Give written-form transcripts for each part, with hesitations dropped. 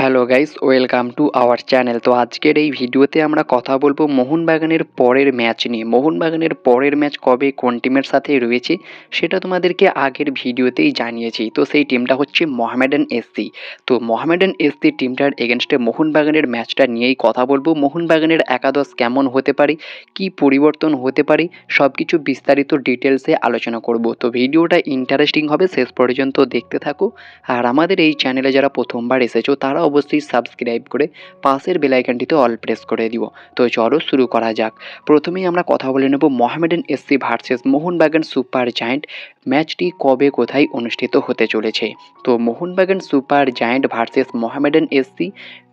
Hello guys, welcome to our channel. তো আজকের এই ভিডিওতে আমরা কথা বলবো মোহনবাগানের পরের ম্যাচ নিয়ে। মোহনবাগানের পরের ম্যাচ কবে কোন টিমের সাথে রয়েছে সেটা তোমাদেরকে আগের ভিডিওতেই জানিয়েছি। তো সেই টিমটা হচ্ছে মোহামেডান এসসি। তো মোহামেডান এসসি টিমটার এগেনস্টে মোহনবাগানের ম্যাচটা নিয়েই কথা বলবো। মোহনবাগানের একাদশ কেমন হতে পারে, কি পরিবর্তন হতে পারে, সব কিছু বিস্তারিত ডিটেলসে আলোচনা করব। তো ভিডিওটা ইন্টারেস্টিং হবে, শেষ পর্যন্ত দেখতে থাকো। আর আমাদের এই চ্যানেলে যারা প্রথমবার এসেছো তারা অবশ্যই সাবস্ক্রাইব করে পাশের বেল আইকনটিতে অল প্রেস করে দিও। তো চলো শুরু করা যাক। প্রথমেই আমরা কথা বলে নেব Mohammedan SC versus Mohun Bagan super giant ম্যাচটি কবে কোথায় অনুষ্ঠিত হতে চলেছে। তো Mohun Bagan super giant versus Mohammedan SC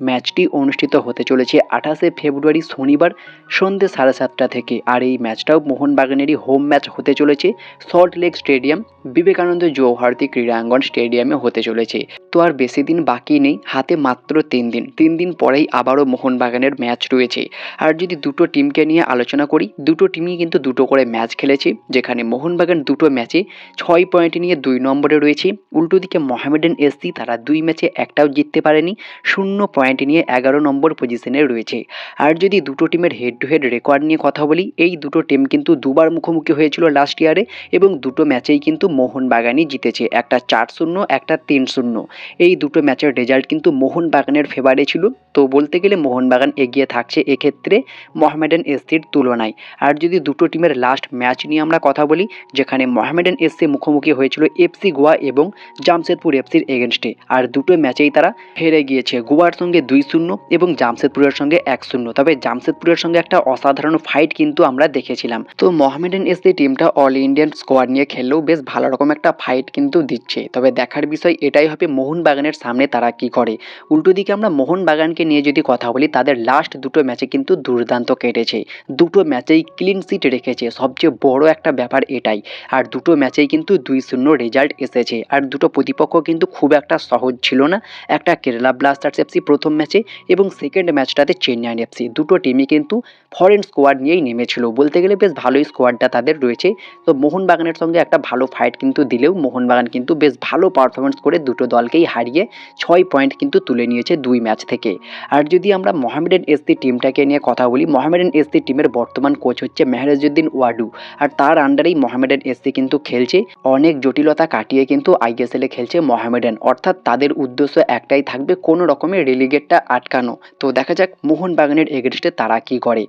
ম্যাচটি অনুষ্ঠিত হতে চলেছে 28শে ফেব্রুয়ারি শনিবার সন্ধ্যে 7:30 থেকে। আর এই ম্যাচটাও মোহনবাগানেরই হোম ম্যাচ হতে চলেছে সল্ট লেক স্টেডিয়াম বিবেকানন্দ জওহরতি ক্রীড়াঙ্গন স্টেডিয়ামে হতে চলেছে। তো আর বেশি দিন বাকি নেই, হাতে মাত্র 3 দিন পরেই আবারও মোহনবাগানের ম্যাচ রয়েছে। আর যদি দুটো টিমকে নিয়ে আলোচনা করি, দুটো টিমই কিন্তু দুটো করে ম্যাচ খেলেছে, যেখানে মোহনবাগান দুটো ম্যাচে 6 পয়েন্ট নিয়ে 2 নম্বরে রয়েছে। উল্টো দিকে মোহামেডান এসসি তারা 2 ম্যাচে একটাও জিততে পারেনি, 0 পয়েন্ট নিয়ে 11 নম্বর পজিশনে রয়েছে। আর যদি দুটো টিমের হেড টু হেড রেকর্ড নিয়ে কথা বলি, এই দুটো টিম কিন্তু দুবার মুখোমুখি হয়েছিল লাস্ট ইয়ারে এবং দুটো ম্যাচেই কিন্তু মোহনবাগানই জিতেছে, একটা 4-0 একটা 3-0। এই দুটো ম্যাচের রেজাল্ট কিন্তু মোহনবাগানের ফেভারে ছিল। তো বলতে গেলে মোহনবাগান এগিয়ে থাকছে এক্ষেত্রে মোহামেডান এসসির তুলনায়। আর যদি দুটো টিমের লাস্ট ম্যাচ নিয়ে আমরা কথা বলি, যেখানে মোহামেডান এসসি মুখোমুখি হয়েছিল এফসি গোয়া এবং জামশেদপুর এফসির এগেনস্টে, আর দুটো ম্যাচেই তারা হেরে গিয়েছে, গোয়ার সঙ্গে 2-0 এবং জামশেদপুরের সঙ্গে 1-0। তবে জামশেদপুরের সঙ্গে একটা অসাধারণ ফাইট কিন্তু আমরা দেখেছিলাম। তো মোহামেডান এসসি টিমটা অল ইন্ডিয়ান স্কোয়াড নিয়ে খেললেও বেশ ভালো রকম একটা ফাইট কিন্তু দিচ্ছে। তবে দেখার বিষয় এটাই হবে মোহনবাগানের সামনে তারা কি করে। উল্টো দিকে আমরা মোহনবাগানকে নিয়ে যদি কথা বলি, তাদের লাস্ট দুটো ম্যাচে কিন্তু দুর্দান্ত কেটেছে, দুটো ম্যাচেই ক্লিন সিট রেখেছে, সবচেয়ে বড় একটা ব্যাপার এটাই। আর দুটো ম্যাচেই কিন্তু 2-0 রেজাল্ট এসেছে। আর দুটো প্রতিপক্ষ কিন্তু খুব একটা সহজ ছিল না, একটা কেরালা ব্লাস্টার্স এফসি প্রথম ম্যাচে এবং সেকেন্ড ম্যাচটাতে চেন্নাই এফসি। দুটো টিমই কিন্তু ফরেন স্কোয়াড নিয়েই নেমেছিল, বলতে গেলে বেশ ভালোই স্কোয়াডটা তাদের রয়েছে। তো মোহনবাগানের সঙ্গে একটা ভালো ফাইট কিন্তু দিলেও মোহনবাগান কিন্তু বেশ ভালো পারফরমেন্স করে দুটো দলকেই হারিয়ে 6 পয়েন্ট কিন্তু তুলে নিয়েছে 2 ম্যাচ থেকে। আর যদি আমরা মোহামেডান এসসি টিমটাকে নিয়ে কথা বলি, মোহামেডান এসসি টিমের বর্তমান কোচ হচ্ছে মেহরাজউদ্দিন ওয়াডু। আর তার আন্ডারেই মোহামেডান এসসি কিন্তু খেলছে, অনেক জটিলতা কাটিয়ে কিন্তু আইএসএলে খেলছে মোহামেডান। অর্থাৎ তাদের উদ্দেশ্য একটাই থাকবে, কোনো রকমের রেলিগেটটা আটকানো। তো দেখা যাক মোহনবাগানের এগেনস্টে তারা কী করে।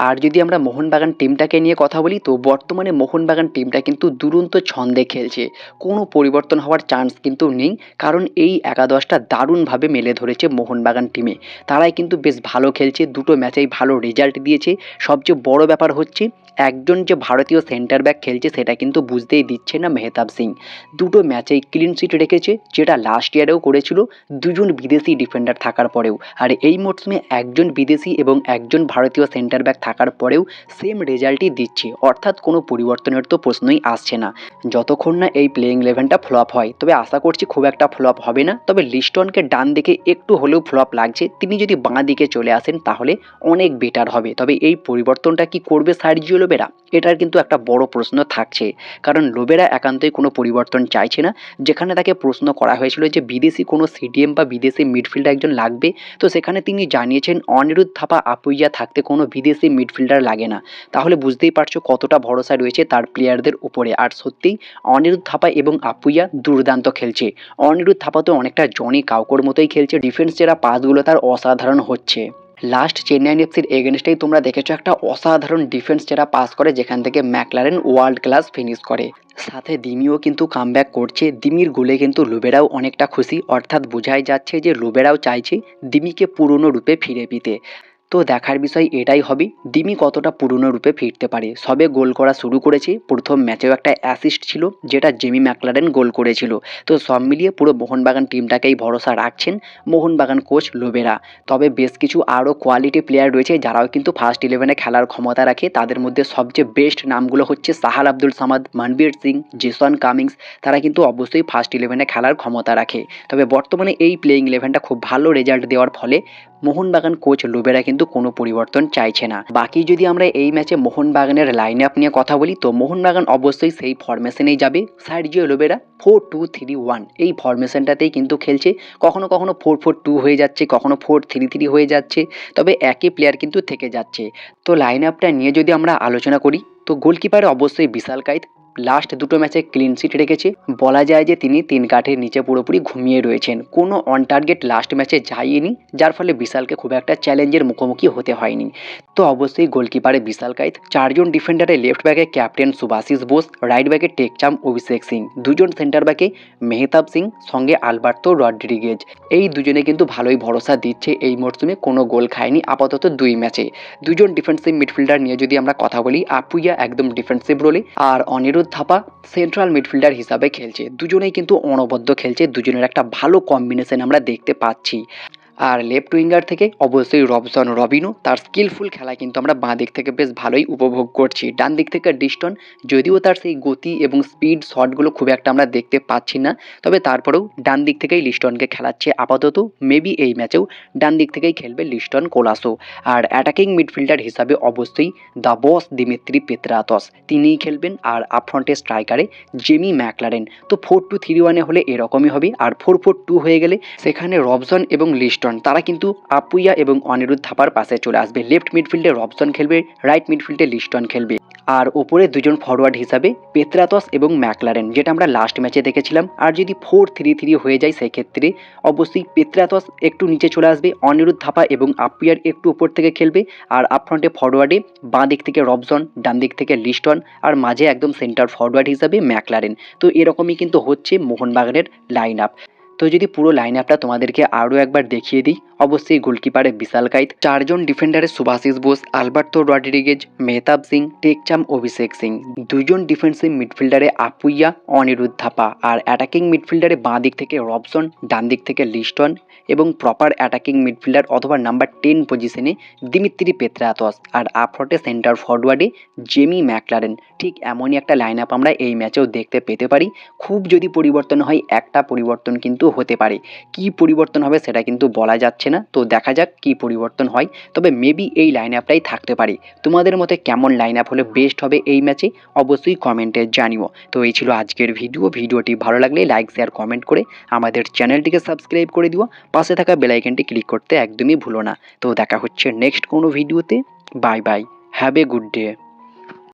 আর যদি আমরা মোহনবাগান টিমটাকে নিয়ে কথা বলি, তো বর্তমানে মোহনবাগান টিমটা কিন্তু দুরন্ত ছন্দে খেলছে, কোনো পরিবর্তন হওয়ার চান্স কিন্তু নেই। কারণ এই একাদশটা দারুণভাবে মেলে ধরেছে মোহনবাগান টিমে, তারাই কিন্তু বেশ ভালো খেলছে, দুটো ম্যাচেই ভালো রেজাল্ট দিয়েছে। সবচেয়ে বড় ব্যাপার হচ্ছে একজন যে ভারতীয় সেন্টার ব্যাক খেলছে সেটা কিন্তু বুঝতেই দিচ্ছে না মেহতাব সিং, দুটো ম্যাচেই ক্লিন সিট রেখেছে, যেটা লাস্ট ইয়ারেও করেছিল দুজন বিদেশি ডিফেন্ডার থাকার পরেও। আর এই মরশুমে একজন বিদেশি এবং একজন ভারতীয় সেন্টার ব্যাক থাকার পরেও সেম রেজাল্টই দিচ্ছে, অর্থাৎ কোনো পরিবর্তনের তো প্রশ্নই আসছে না, যতক্ষণ না এই প্লেইং ইলেভেনটা ফ্লপ হয়। তবে আশা করছি খুব একটা ফ্লপ হবে না। তবে লিস্টনকে ডান দিকে একটু হলেও ফ্লপ লাগছে, তিনি যদি বাঁ দিকে চলে আসেন তাহলে অনেক বেটার হবে। তবে এই পরিবর্তনটা কি করবে সার্জিও লোবেরা, এটার কিন্তু একটা বড় প্রশ্ন থাকছে। কারণ লোবেরা একান্তই কোনো পরিবর্তন চাইছে না। যেখানে তাকে প্রশ্ন করা হয়েছিল যে বিদেশি কোনো সিডিএম বা বিদেশি মিডফিল্ডার একজন লাগবে, তো সেখানে তিনি জানিয়েছেন অনিরুদ্ধ থাপা আপুইয়া থাকতে কোনো বিদেশি মিডফিল্ডার লাগে না। তাহলে বুঝতেই পারছো কতটা ভরসা রয়েছে তার প্লেয়ারদের উপরে। আর সত্যিই অনিরুদ্ধ থাপা এবং আপুইয়া দুর্দান্ত খেলছে। অনিরুদ্ধ থাপা তো অনেকটা জনি কাউকোর মতোই খেলছে, ডিফেন্স যারা পাসগুলো তার অসাধারণ হচ্ছে। লাস্ট চেন্নাই এফসির এগেনস্টেই তোমরা দেখেছো একটা অসাধারণ ডিফেন্স যারা পাস করে, যেখান থেকে ম্যাকলারেন ওয়ার্ল্ড ক্লাস ফিনিশ করে। সাথে দিমিও কিন্তু কামব্যাক করছে, দিমির গোলে কিন্তু লোবেরাও অনেকটা খুশি, অর্থাৎ বোঝাই যাচ্ছে যে লোবেরাও চাইছে দিমিকে পুরনো রূপে ফিরে পেতে। তো দেখার বিষয় এটাই হবে দিমি কতটা পুরনো রূপে ফিরতে পারে। সবে গোল করা শুরু করেছে, প্রথম ম্যাচেও একটা অ্যাসিস্ট ছিল যেটা জেমি ম্যাকলারেন গোল করেছিল। তো সব মিলিয়ে পুরো মোহনবাগান টিমটাকেই ভরসা রাখছেন মোহনবাগান কোচ লোবেরা। তবে বেশ কিছু আরও কোয়ালিটি প্লেয়ার রয়েছে যারাও কিন্তু ফার্স্ট ইলেভেনে খেলার ক্ষমতা রাখে। তাদের মধ্যে সবচেয়ে বেস্ট নামগুলো হচ্ছে সাহাল আব্দুল সামাদ, মনবীর সিং, জেসন কামিংস। তারা কিন্তু অবশ্যই ফার্স্ট ইলেভেনে খেলার ক্ষমতা রাখে। তবে বর্তমানে এই প্লেইং ইলেভেনটা খুব ভালো রেজাল্ট দেওয়ার ফলে মোহনবাগান কোচ লোবেরা কিন্তু কোনো পরিবর্তন চাইছে না। বাকি যদি আমরা এই ম্যাচে মোহনবাগানের লাইন আপ নিয়ে কথা বলি তো মোহনবাগান অবশ্যই সেই ফরমেশনেই যাবে। সার্জিও লোবেরা 4-2-3-1 এই ফরমেশনটাতেই কিন্তু খেলছে। কখনো কখনো 4-4-2 হয়ে যাচ্ছে, কখনো 4-3-3 হয়ে যাচ্ছে, তবে একই প্লেয়ার কিন্তু থেকে যাচ্ছে। তো লাইন আপটা নিয়ে যদি আমরা আলোচনা করি তো গোলকিপারে অবশ্যই বিশাল কাইত লাস্ট দুটো ম্যাচে ক্লিন শিট রেখেছে। বলা যায় যে তিনি 3 কাঠের নিচে পুরোপুরি ঘুমিয়ে রয়েছেন, কোনো অন টার্গেট লাস্ট ম্যাচে যায়নি, যার ফলে বিশালকে খুব একটা চ্যালেঞ্জের মুখোমুখি হতে হয়নি। তো অবশ্যই গোলকিপারে বিশাল কাইত, 4জন ডিফেন্ডারে লেফট ব্যাকে ক্যাপ্টেন সুভাশিস বোস, রাইট ব্যাকে টেকচাম অভিষেক সিং, 2জন সেন্টার ব্যাকে মেহতাব সিং, সঙ্গে আলবার্তো রড্রিগেজ। এই দুজনে কিন্তু ভালোই ভরসা দিচ্ছে, এই মরশুমে কোনো গোল খায়নি আপাতত 2 ম্যাচে। 2জন ডিফেন্সিভ মিডফিল্ডার নিয়ে যদি আমরা কথা বলি, আপুইয়া একদম ডিফেন্সিভ রোলে আর অনিরুদ্ধ থাপা সেন্ট্রাল মিডফিল্ডার হিসাবে খেলছে। দুজনেই কিন্তু অনবদ্য খেলছে, দুজনের একটা ভালো কম্বিনেশন আমরা দেখতে পাচ্ছি। আর লেফট উইঙ্গার থেকে অবশ্যই রবসন রবিনো, তার স্কিলফুল খেলায় কিন্তু আমরা বাঁ দিক থেকে বেশ ভালোই উপভোগ করছি। ডান দিক থেকে ডিস্টন, যদিও তার সেই গতি এবং স্পিড শটগুলো খুব একটা আমরা দেখতে পাচ্ছি না, তবে তারপরেও ডান দিক থেকেই লিস্টনকে খেলাচ্ছে আপাতত। মেবি এই ম্যাচেও ডান দিক থেকেই খেলবে লিস্টন কোলাসো। আর অ্যাটাকিং মিডফিল্ডার হিসাবে অবশ্যই দ্য বস দিমিত্রি পেত্রাতস তিনিই খেলবেন, আর আপফ্রন্টে স্ট্রাইকারে জেমি ম্যাকলারেন। তো 4-2-3-1 হলে এরকমই হবে, আর 4-4-2 হয়ে গেলে সেখানে রবসন এবং লিস্টন তারা কিন্তু আপুইয়া এবং অনিরুদ্ধ থাপার পাশে চলে আসবে। লেফট মিডফিল্ডে রবসন খেলবে, রাইট মিডফিল্ডে লিস্টন খেলবে, আর ওপরে 2জন ফরওয়ার্ড হিসাবে পেত্রাতস এবং ম্যাকলারেন, যেটা আমরা লাস্ট ম্যাচে দেখেছিলাম। আর যদি 4-3-3 হয়ে যায় সেক্ষেত্রে অবশ্যই পেত্রাতস একটু নিচে চলে আসবে, অনিরুদ্ধ থাপা এবং আপুইয়ার একটু উপর থেকে খেলবে, আর আপফ্রন্টে ফরওয়ার্ডে বাঁ দিক থেকে রবসন, ডান দিক থেকে লিস্টন, আর মাঝে একদম সেন্টার ফরওয়ার্ড হিসাবে ম্যাকলারেন। তো এরকমই কিন্তু হচ্ছে মোহনবাগানের লাইন আপ। তো যদি পুরো লাইন আপটা তোমাদেরকে আরও একবার দেখিয়ে দিই, অবশ্যই গোলকিপারে বিশাল কাইত, 4জন ডিফেন্ডারে সুভাশিস বোস, আলবার্তো রড্রিগেজ, মেহতাব সিং, টেকচাম অভিষেক সিং, 2জন ডিফেন্সিভ মিডফিল্ডারে আপুইয়া অনিরুদ্ধ থাপা, আর অ্যাটাকিং মিডফিল্ডারে বাঁ দিক থেকে রবসন, ডান দিক থেকে লিস্টন, এবং প্রপার অ্যাটাকিং মিডফিল্ডার অথবা নাম্বার 10 পজিশনে দিমিত্রি পেত্রাতস, আর আপফ্রন্টে সেন্টার ফরওয়ার্ডে জেমি ম্যাকলারেন। ঠিক এমনই একটা লাইন আপ আমরা এই ম্যাচেও দেখতে পেতে পারি। খুব যদি পরিবর্তন হয়, একটা পরিবর্তন কিন্তু হতে পারে, কি পরিবর্তন হবে সেটা কিন্তু বলা যাচ্ছে না। তো দেখা যাক কি পরিবর্তন হয়, তবে মেবি এই লাইন আপটাই থাকতে পারে। তোমাদের মতে কেমন লাইন আপ হলে বেস্ট হবে এই ম্যাচে অবশ্যই কমেন্টে জানিও। তো এই ছিল আজকের ভিডিওটি ভালো লাগলে লাইক শেয়ার কমেন্ট করে আমাদের চ্যানেলটিকে সাবস্ক্রাইব করে দিও, পাশে থাকা বেল আইকনটি ক্লিক করতে একদমই ভুলো না। তো দেখা হচ্ছে নেক্সট কোনো ভিডিওতে। Bye bye, have a good day.